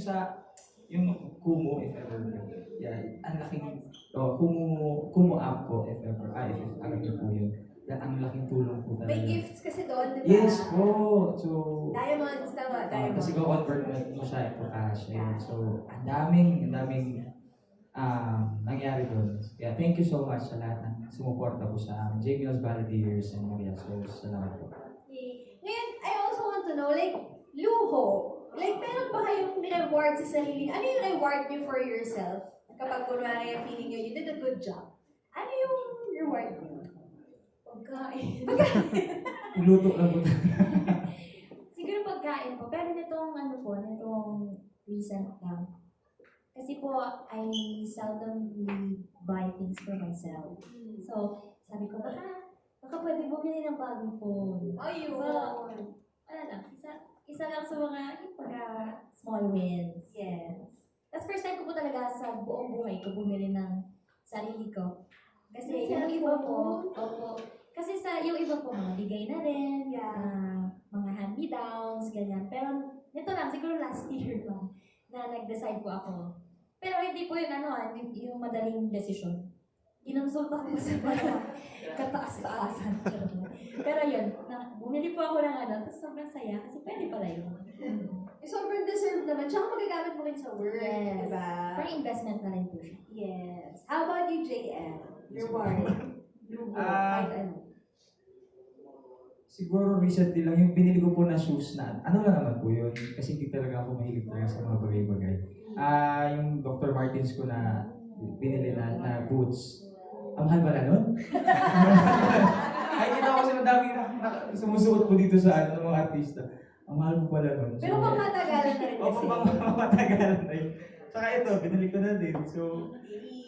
yung Kumu, if ever. Yeah, ang laking, Kumu app ko, if ever. If alam niyo po yun. Ang laking tulong po talaga. May gifts kasi doon, di ba? Yes po. So, Diamonds, tama. Diamonds. kasi ko-convert mo siya into cash. Ayun. So, ang daming nangyari doon. Kaya thank you so much sa lahat ng sumuporta po sa J-Mills Volunteers and Maria. So, salamat po. Okay. Ngayon, I also want to know, like, luho. Like, meron ba kayong reward sa sarili? Ano yung reward niyo for yourself? Kapag kunwari yung feeling niyo, you did a good job. Ano yung reward niyo? Pagkain. Luto lang po. Siguro pagkain po. Pero nitong recent lang. Kasi po, I seldomly buy things for myself. So, sabi ko, baka pwede bumili ng bagong phone. Ayun. So, wala lang. Isa lang sa mga small wins. Yes. That's first time ko po talaga sa buong buhay ko bumili ng sarili ko. Kasi Ng yung iba po, kasi yung iba po, mga bigay na rin, mga hand-me-downs, ganyan. Pero nito lang, siguro last year lang, na nag-decide po ako. Pero hindi po yun, yung madaling desisyon. Inonsulta ko sa mga kataas-taasan. Pero yun, bumili po ako ng tapos sobrang saya kasi pwede pala yun. Sobrang deserve naman. Tsaka magagamit mo rin sa work, Yes. diba? Parang investment na rin po siya. Yes. How about you, JM? Reward. Luho. Ah, Kahit ano. Siguro recently lang, yung binili ko po na shoes na, ano lang naman po yun, kasi hindi talaga ako mahilig talaga sa mga bagay-bagay. Yung Dr. Martens ko na binili na boots. Ang mahal pala nun? Ay, kita ko kasi madaming sumusuot po dito sa ng mga artista. Ang mahal po pala nun. Pero pangmatagalan na rin kasi. Opo, pangmatagalan na yun. Saka ito, binili ko na din. So,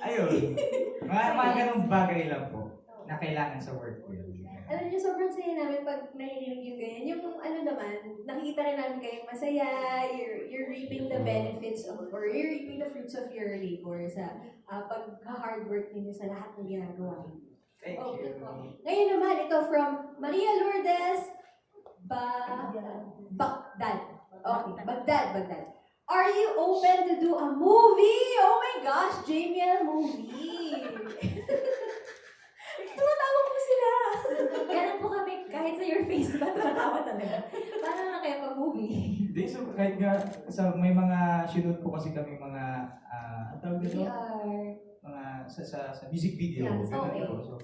ayun. Mga ganong bagay lang po na kailangan sa work ko yun. Alam niyo, sobrang saya namin pag narinig yung ganyan. Yung naman, nakikita rin namin kayong masaya, you're reaping the benefits of, or you're reaping the fruits of your labor sa pag-hard work ninyo sa lahat ng ginagawa niyo. Thank Okay you. po. Ngayon naman, ito from Maria Lourdes Bagdad. Okay, Bagdad. Are you open to do a movie? Oh my gosh, JML movie! Tumatawa po sila! Ganun po kami, kahit sa your face, ba tumatawa talaga. Paano na kayo mag-movie? Hindi, so kahit nga may mga shoot po kasi kami mga, ang tawag dito? VR. Mga sa music video. Yeah, ganun okay. po. So,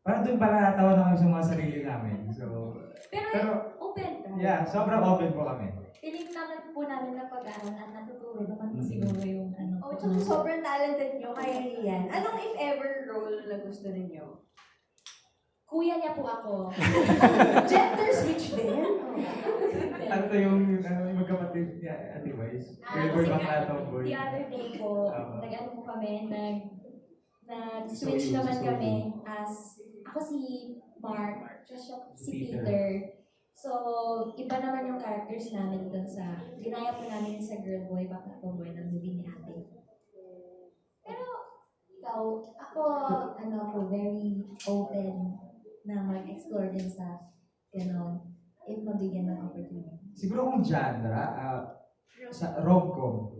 parang doon para natawa na kami sa mga sarili namin. So, pero Open ka. yeah, sobrang open po kami. Feeling naman po namin na pag-aaral at natuturo naman po siguro yung ano. Oh, tsaka sobrang talented nyo, kaya niyo yan. Anong if ever role na gusto ninyo? Kuya niya po ako. Gender switch din? Ano yung magkapatid niya, Ate Vice? Girl boy, kasi bakla, tomboy. the other day po, nag-ano po kami, nag-switch naman kami as, ako si Mark, siya si Peter. So, iba naman yung characters namin dun sa, ginaya po namin sa Girl Boy, Bakla Tomboy ng movie ni ate. Pero, ikaw, ako, very open na mag-explore din sa gano'n, if mabigyan ng opportunity. Siguro kung genre, sa rom-com,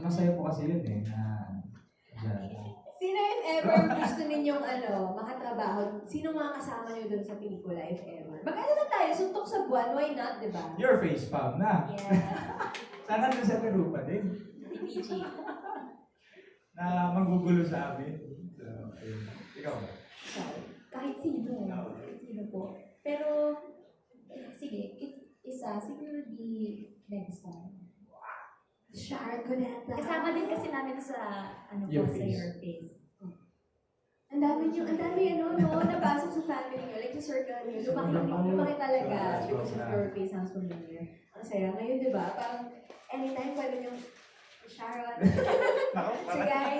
masaya po kasi yun genre. Sino if ever gusto ninyong makatrabaho? Sino mga kasama niyo dun sa pelikula if ever? Mag-ano lang tayo, suntok sa buwan, why not, di ba? Your face, fam, na. Yeah. Sana din sa Peru pa din. PPG. Na magugulo sa amin. So, ayun. Ikaw ba? So, kahit sino. Kahit sino po. Pero, sige, siguro di next time. Sharon Cuneta. Kasama din kasi namin sa, Your sa Face. Your Face. Ang dami nabasok sa family niyo, like sa circle niyo. Lumaki talaga because of your face sounds familiar. Ang saya. Ngayon, di ba? Parang anytime pwede niyong Sharon. Si Guy.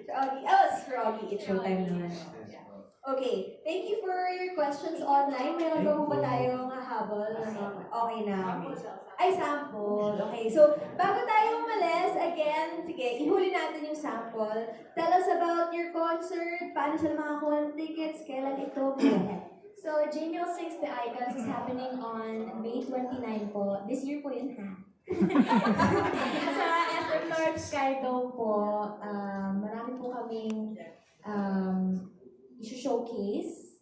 Si Augie. Oh, si Augie. It's showtime naman. Yeah. Okay. Thank you for your questions online. Meron ba po ba tayong habol? Okay na. Ay, sample. Okay. So, bago tayo umalis, again, sige, ihuli natin yung sample. Tell us about your concert, paano sila makakuha ng tickets, kailan ito, go ahead. So, Jamil Sings the Icons is happening on May 29 po. This year po yun, ha? Sa SM North Sky Dome po, marami po kaming showcase.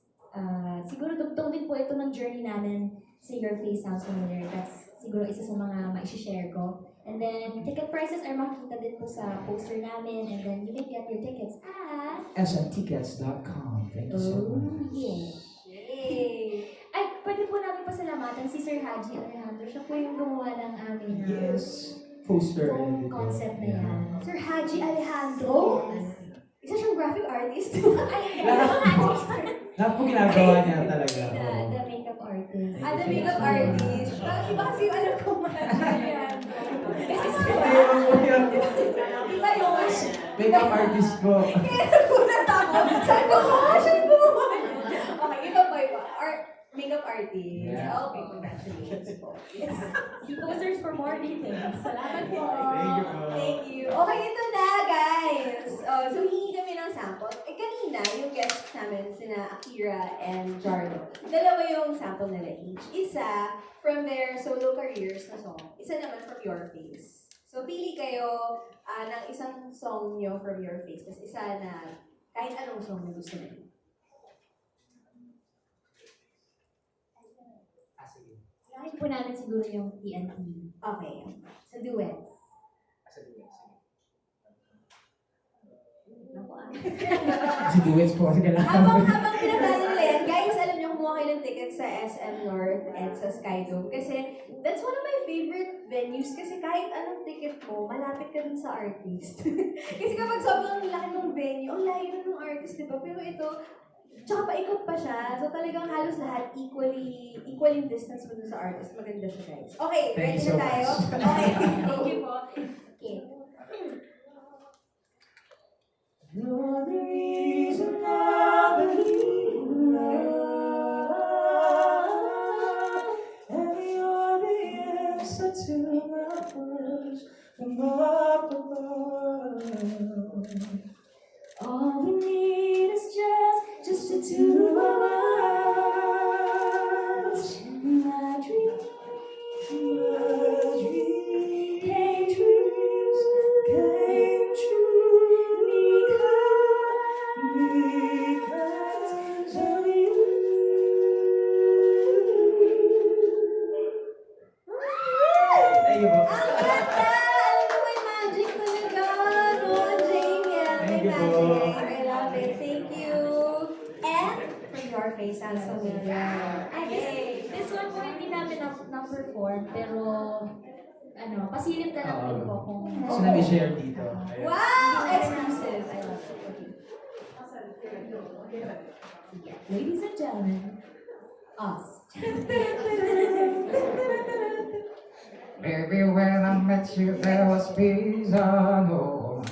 Siguro dugtong din po ito ng journey namin sa Your Face Sounds Familiar. That's siguro isa sa mga ma-share ko. And then, ticket prices are makikita din po sa poster namin. And then, you can get your tickets at smtickets.com. Thank you so much. yeah. Yay! Ay, pwede po namin pasalamatan si Sir Haji Alejandro. Siya po yung gumawa ng aming Yes. Poster. buong concept na yan. Sir Haji Alejandro? Yes. Isa siyang graphic artist. Ay, Lahat po ginagawa niya talaga. the makeup artist. The makeup artist. Iba kasi yung alam ko man. Iba yun. Makeup artist ko. Kaya nagulat ako. Sabi ko, siya yung gumawa. Okay, iba pa iba. Makeup artist. Yeah. Okay, congratulations po. Yes. See posters for more details. Salamat po. Thank you po. Thank you. Okay, ito na, guys. So, hihingi kami ng sample. Kanina, yung guests namin, sina Akira and Jarlo. Dalawa yung sample nila each. Isa from their solo careers na song. Isa naman from Your Face. So, pili kayo ng isang song nyo from Your Face. Tapos isa na kahit anong song na gusto nyo. Kahit po namin siguro yung TNT. Okay. Sa duets. Si Duets po kasi kailangan. Habang pinagdala nila yan, guys, alam niyo kumuha kayo ng tickets sa SM North and sa Skydome. Kasi that's one of my favorite venues. Kasi kahit anong ticket mo, malapit ka dun sa artist. Kasi kapag sobrang laki ng venue, ang layo na ng artist, diba? Pero ito, tsaka paikot pa siya. So talagang halos lahat equally distance mo dun sa artist. Maganda siya, guys. Okay, Thank ready you so na tayo? much. Okay, thank you po. Okay. You're the reason I believe in love, and you're the answer to my prayers from up above. All we need is just the two of us. And my dream came true. So, yeah. Ay, this one po hindi namin na-perform, pero ano, pasilip na lang din po kung... Gusto namin i-share dito. Ayun. Wow! Exclusive! I love it. Ladies and gentlemen, us. Baby, when I met you, there was peace unknown.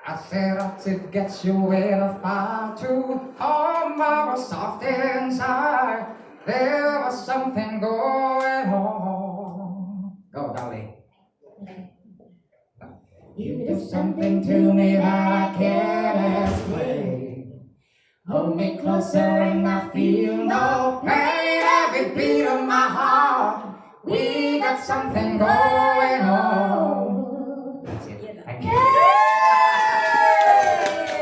I set out to get you where the fire to home. I was soft inside. There was something going on. Go, darling. You do something to me that I can't explain. Hold me closer and I feel no pain. Every beat of my heart. We got something going on. That's it. Thank you.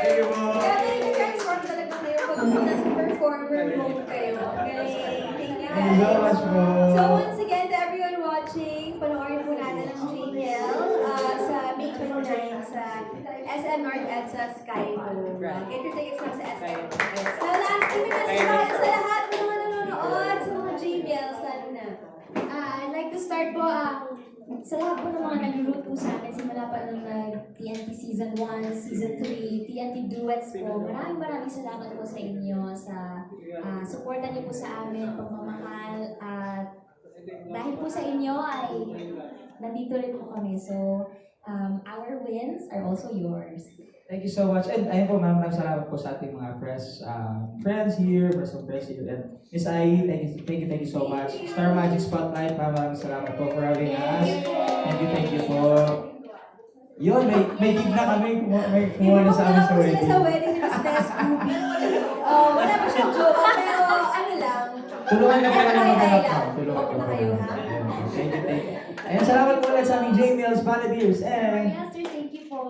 Thank you po. Grabe yung transform talaga kayo pag nasa performer mode kayo. Galing. Thank you Thank you so much guys. po. So once again, to everyone watching, panoorin po natin ang JBL sa May 29 sa SM North EDSA Sky Dome. Get your tickets na sa SM. So last kami message tayo sa lahat ng mga nanonood sa mga JBL. Lalo na. I'd like to start po, sa lahat po ng mga nag-root po sa amin, simula pa nung TNT Season 1, Season 3, TNT Duets po. Maraming salamat po sa inyo sa supportan niyo po sa amin, pagmamahal, at dahil po sa inyo ay nandito rin po kami. So, our wins are also yours. Thank you so much. And ayun po, maraming salamat po sa ating mga press friends here, press of press here. And Miss Ai, thank you so much. Star Magic Spotlight, maraming salamat po for having us. Thank you po. Yun, may gig na kami. May kumuha na sa amin sa Iba sila sa wedding. wedding ni Miss Tess Ruby. Wala pa siyang joke, pero ano lang. Tulungan na kayo ng mga FYI kapatid. lang. Tulungan Huwag ko na po. kayo, ha? Thank you. Ayan, salamat po ulit sa aming JBL's Volunteers. And Master, thank you po.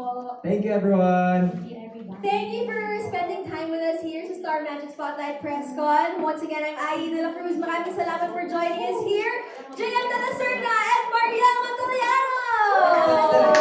thank you everyone. Thank you everybody. Thank you for spending time with us here sa Star Magic Spotlight Press Con. Once again, I'm Ai de la Cruz. Maraming salamat for joining us here. JM de la Serna and Mariel Montoliano!